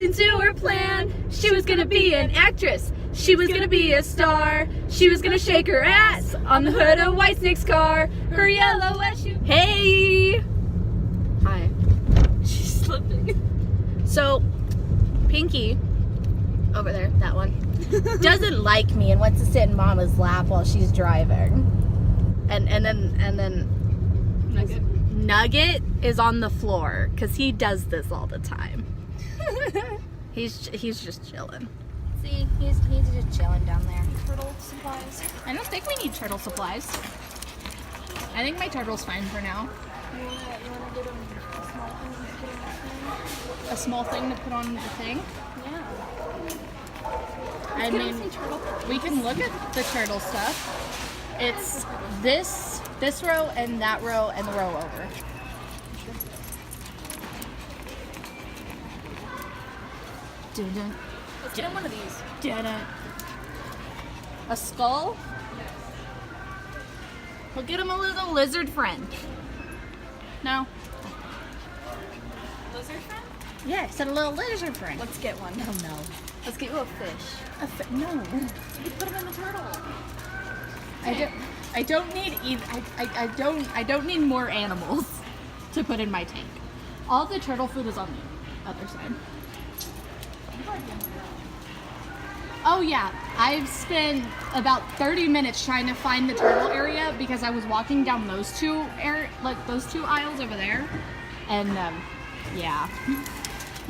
Into her plan, she was gonna be an actress. She was gonna be a star. She was gonna shake her ass on the hood of Whitesnake's car. Her yellow as shoe. Hey! Hi. She's slipping. So, Pinky, over there, that one, doesn't like me and wants to sit in Mama's lap while she's driving. And then Nugget is on the floor because he does this all the time. He's just chilling. See, he's just chilling down there. Turtle supplies. I don't think we need turtle supplies. I think my turtle's fine for now. You wanna get a small thing to put on the thing? A small thing to put on the thing? Yeah. I mean, we can look at the turtle stuff. It's this row and that row and the row over. Dun-dun. Let's get him one of these. Dun-dun. A skull? We'll get him a little lizard friend. No? Lizard friend? Yeah, I said a little lizard friend. Let's get one. Oh no. Let's get you a fish. No. You put him in the turtle. I don't need either. I don't need more animals to put in my tank. All the turtle food is on the other side. Oh yeah, I've spent about 30 minutes trying to find the turtle area because I was walking down those two aisles over there, and yeah.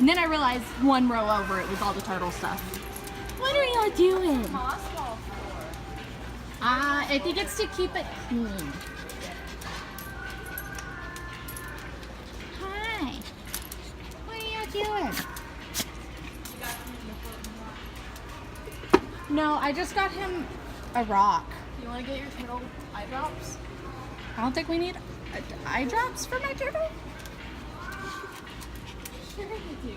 And then I realized one row over it was all the turtle stuff. What are y'all doing? Mossball for? I think it's to keep it clean. Hi. What are y'all doing? No, I just got him a rock. You want to get your turtle eye drops? I don't think we need eye drops for my turtle. Sure you do.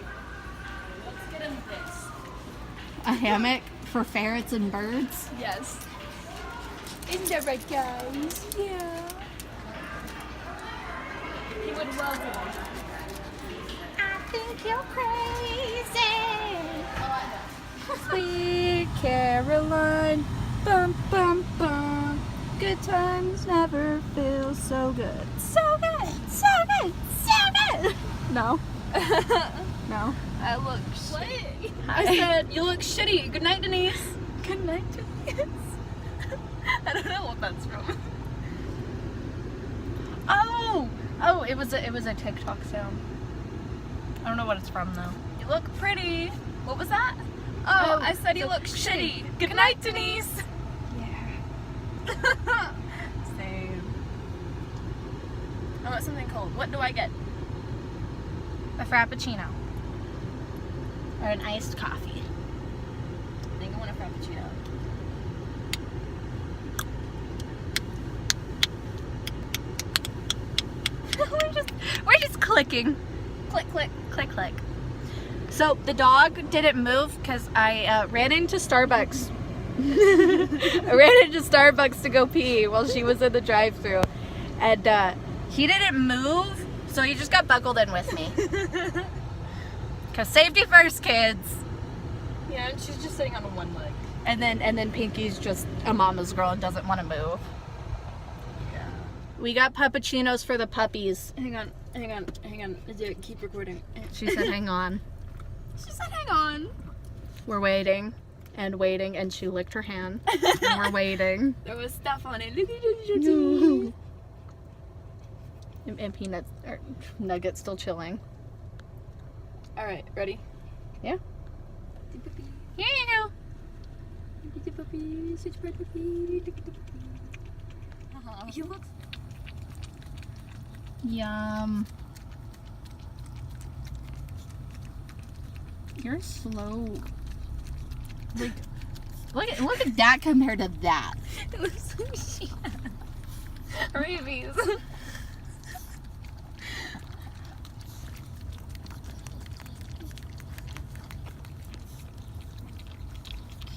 Let's get him this. A hammock for ferrets and birds. Yes. Isn't that right, guys? Yeah. He would love it. I think you're crazy. Oh, I know. Sweet Caroline, bum bum bum. Good times never feel so good. So good, so good, so good. No. No. I look shitty. I said, you look shitty. Good night, Denise. Good night, Denise. I don't know what that's from. Oh, it was a TikTok sound. I don't know what it's from though. You look pretty. What was that? Oh, I said you look shitty. Good night, Denise. Yeah. Same. I want something cold. What do I get? A frappuccino. Or an iced coffee. I think I want a frappuccino. We're just clicking. Click, click, click, click. So the dog didn't move because I ran into Starbucks. I ran into Starbucks to go pee while she was in the drive-thru, and he didn't move, so he just got buckled in with me. Cause safety first, kids. Yeah, and she's just sitting on one leg. And then Pinky's just a mama's girl and doesn't want to move. Yeah. We got puppuccinos for the puppies. Hang on. Keep recording. She said, "Hang on." She said, "Hang on." We're waiting and waiting, and she licked her hand. And we're waiting. There was stuff on it. Look at it. And Peanuts or Nugget's still chilling. All right, ready? Yeah. Here you go. You look. Yum. You're slow. Like, look at that compared to that. It looks like she has rabies.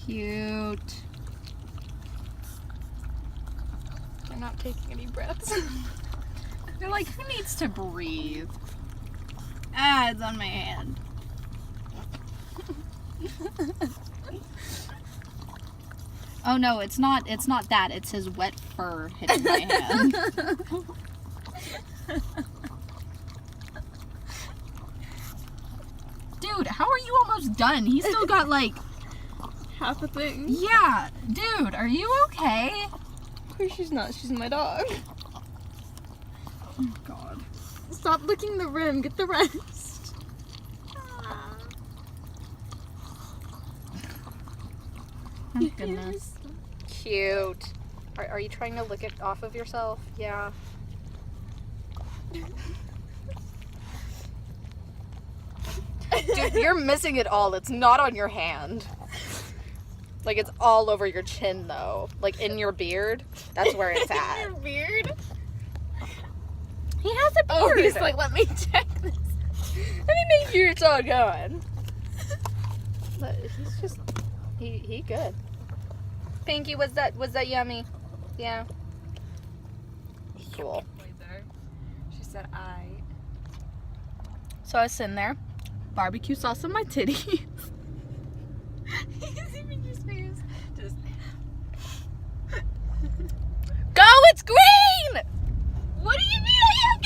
Cute. They're not taking any breaths. They're like, who needs to breathe? Ah, it's on my hand. Oh no, it's not that. It's his wet fur hitting my hand. Dude, how are you almost done? He's still got like Half a thing. yeah, dude, are you okay? Of course she's not. She's my dog. Oh god. Stop licking the rim. Get the rest. Oh goodness. Cute. Are you trying to lick it off of yourself? Yeah. Dude, you're missing it all. It's not on your hand. Like, it's all over your chin, though. Like, in your beard. That's where it's at. Your beard? He has a beard. Oh, he's like, let me check this. Let me make sure it's all gone. But he's just... He good. Pinky, was that yummy? Yeah. Cool. She said, I. So I was sitting there. Barbecue sauce on my titties. He's even your face. Just. Go, it's green! What do you mean I am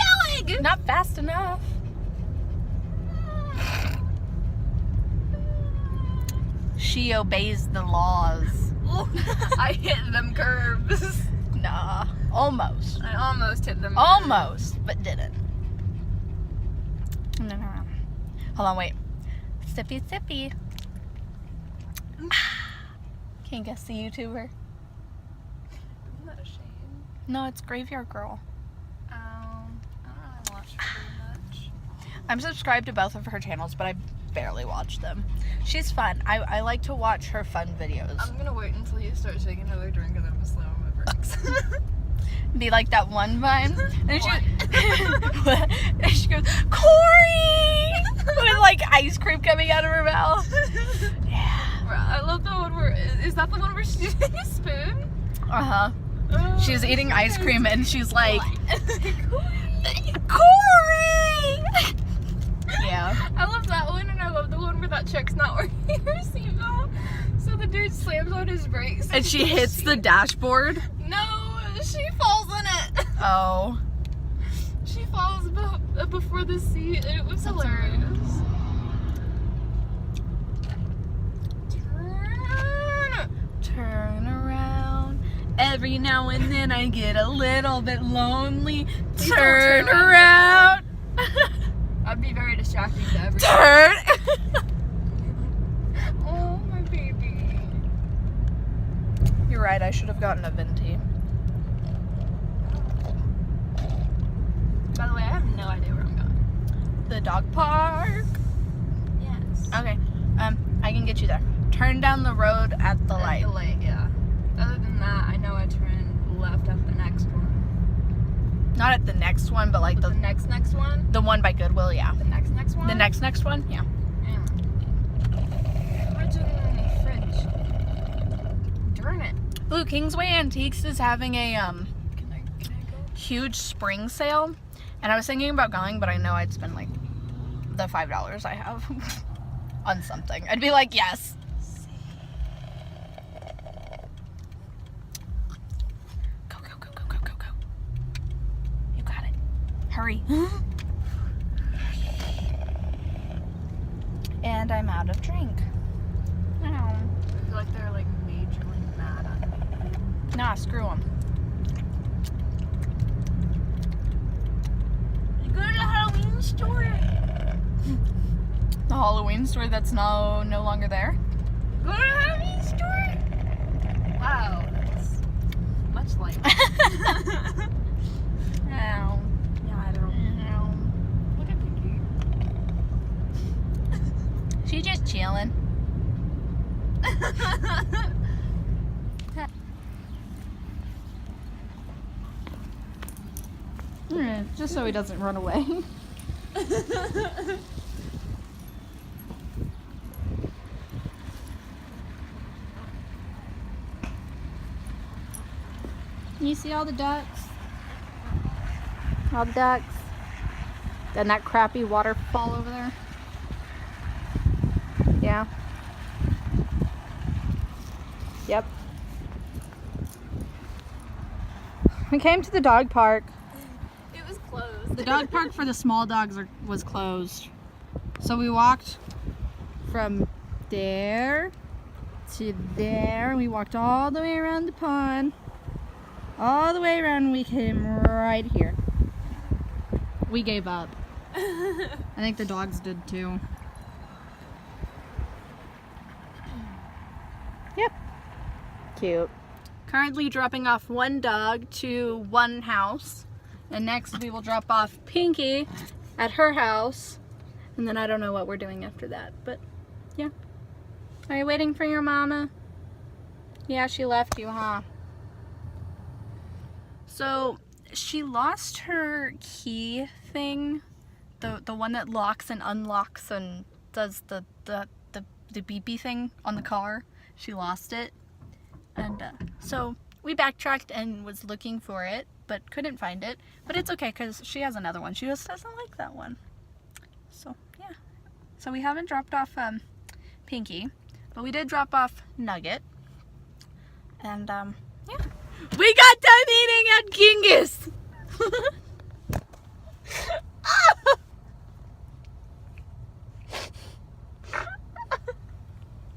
going? Not fast enough. She obeys the laws. I hit them curves. Nah, almost. I almost hit them. Almost, but didn't. No. Hold on, wait. Sippy, sippy. Can you guess the YouTuber? Isn't that a shame? No, it's Graveyard Girl. I don't really watch her very much. I'm subscribed to both of her channels, but I barely watch them. She's fun. I like to watch her fun videos. I'm gonna wait until you start taking another drink and then I'm slam on my brakes. Be like that one vine. And she goes, Corey! With like ice cream coming out of her mouth. Yeah. I love the one where, is that the one where she's using a spoon? Uh-huh. She's eating ice cream and she's like, Corey! yeah. I love that one, and I love the one where that chick's not wearing her seatbelt. So the dude slams on his brakes. And she hits the dashboard. No, she falls in it. Oh. She falls before the seat, and it was hilarious. Turn around. Every now and then I get a little bit lonely. Turn around. I'd be very distracting to everyone. Turn. Oh, my baby. You're right, I should have gotten a venti. By the way, I have no idea where I'm going. The dog park. Yes. Okay. I can get you there. Turn down the road at the light. The light, yeah. Other than that, I know I turn left at the next one. Not at the next one, but like The next one? the one by Goodwill, yeah. The next one? The next one, yeah. Fridge. Darn it. Ooh, Kingsway Antiques is having a Can I go? huge spring sale, and I was thinking about going, but I know I'd spend like the $5 I have on something. I'd be like, yes. Go, go, go, go, go, go, go. You got it. Hurry. And I'm out of drink. Ow. I feel like they're like majorly mad at me. Nah, screw them. You go to the Halloween store. The Halloween store that's no longer there. Go to the Halloween store. Wow, that's much lighter. Ow. Yeah, I don't. Look at Pinky. She just chilling. Just so he doesn't run away. You see all the ducks? All the ducks. And that crappy waterfall over there. Yeah. Yep. We came to the dog park. It was closed. The dog park for the small dogs was closed. So we walked from there to there, and we walked all the way around the pond. All the way around, and we came right here. We gave up. I think the dogs did too. Yep. Cute. Currently dropping off one dog to one house. And next we will drop off Pinky at her house. And then I don't know what we're doing after that. But yeah. Are you waiting for your mama? Yeah, she left you, huh? So she lost her key thing. The one that locks and unlocks and does the beepy thing on the car. She lost it. And so we backtracked and was looking for it, but couldn't find it. But it's okay because she has another one. She just doesn't like that one. So yeah. So we haven't dropped off Pinky, but we did drop off Nugget. And yeah. We got done eating at Genghis.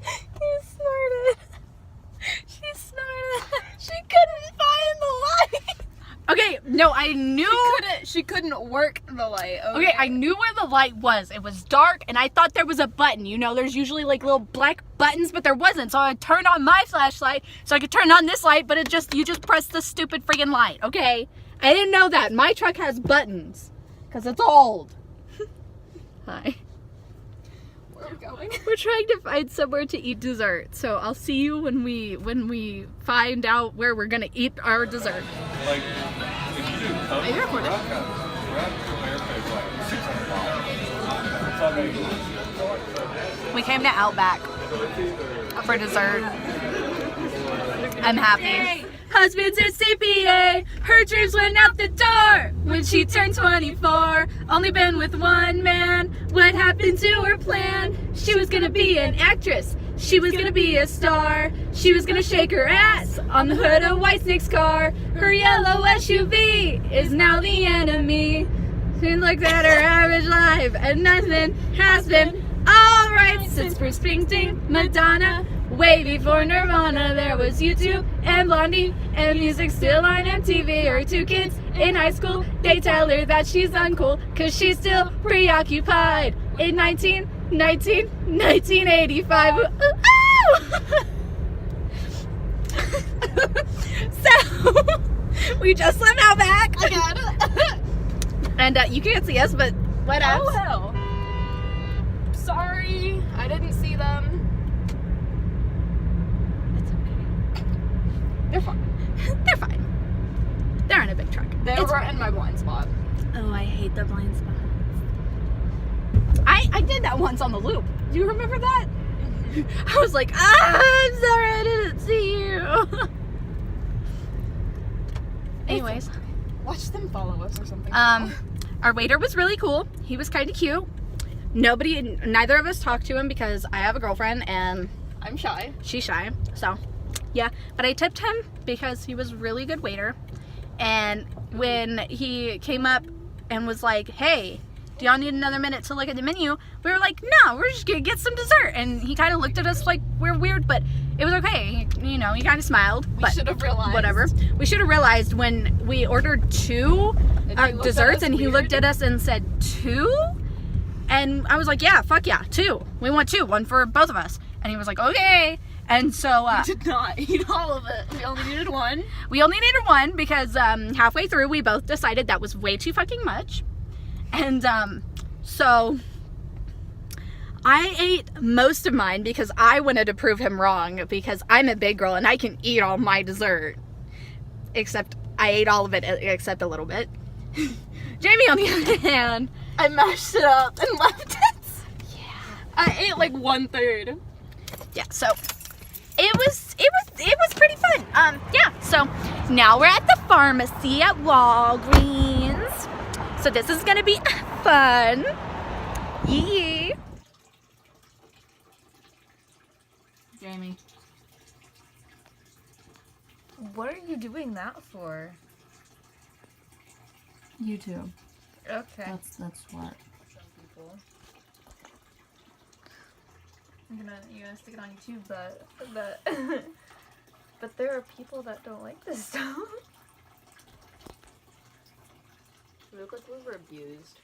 He snorted. She snorted. She couldn't find the light. Okay, no, I knew She couldn't work the light. Okay, I knew where the light was. It was dark, and I thought there was a button. You know, there's usually like little black buttons, but there wasn't. So I turned on my flashlight so I could turn on this light, but you just pressed the stupid friggin' light, okay? I didn't know that. My truck has buttons, because it's old. Hi. Where are we going? We're trying to find somewhere to eat dessert, so I'll see you when we find out where we're gonna eat our dessert. Like, if you do coke, You're recording. We came to Outback for dessert. I'm happy. Husband's a CPA, her dreams went out the door when she turned 24. Only been with one man, what happened to her plan? She was gonna be an actress, she was gonna be a star. She was gonna shake her ass on the hood of Whitesnake's car. Her yellow SUV is now the enemy. She looked at her average life and nothing has been alright since Bruce Springsteen, Madonna. Way before Nirvana, there was YouTube and Blondie and music still on MTV. Her two kids in high school, they tell her that she's uncool cause she's still preoccupied in 1985. Ooh, so, we just left Outback. And you can't see us, but what else? Oh, hell. Sorry, I didn't see them. They're fine. They're fine. They're in a big truck. They It's were fine. in my blind spot. Oh, I hate the blind spot. I did that once on the loop. Do you remember that? I was like, I'm sorry I didn't see you. Anyways, Watch them follow us or something. our waiter was really cool. He was kind of cute. Neither of us talked to him because I have a girlfriend and I'm shy. she's shy. So, yeah. But I tipped him because he was a really good waiter. And when he came up and was like, hey, do y'all need another minute to look at the menu? We were like, no, we're just gonna get some dessert. And he kind of looked at us like we're weird, but it was okay. He kind of smiled. We should have realized. Whatever. We should have realized when we ordered two And he looked at desserts us and he weird. looked at us and said, two? And I was like, yeah, fuck yeah, two. We want two, one for both of us. And he was like, okay. And so We did not eat all of it. We only needed one. we only needed one because halfway through we both decided that was way too fucking much. And so I ate most of mine because I wanted to prove him wrong because I'm a big girl and I can eat all my dessert. Except I ate all of it except a little bit. Jamie, on the other hand, I mashed it up and left it. Yeah. I ate like 1/3. yeah, so it was pretty fun. Yeah, so now we're at the pharmacy at Walgreens. So this is gonna be fun. What are you doing that for? YouTube. Okay. That's what. Some people. You're gonna stick it on YouTube, but but there are people that don't like this stuff. We look like we were abused.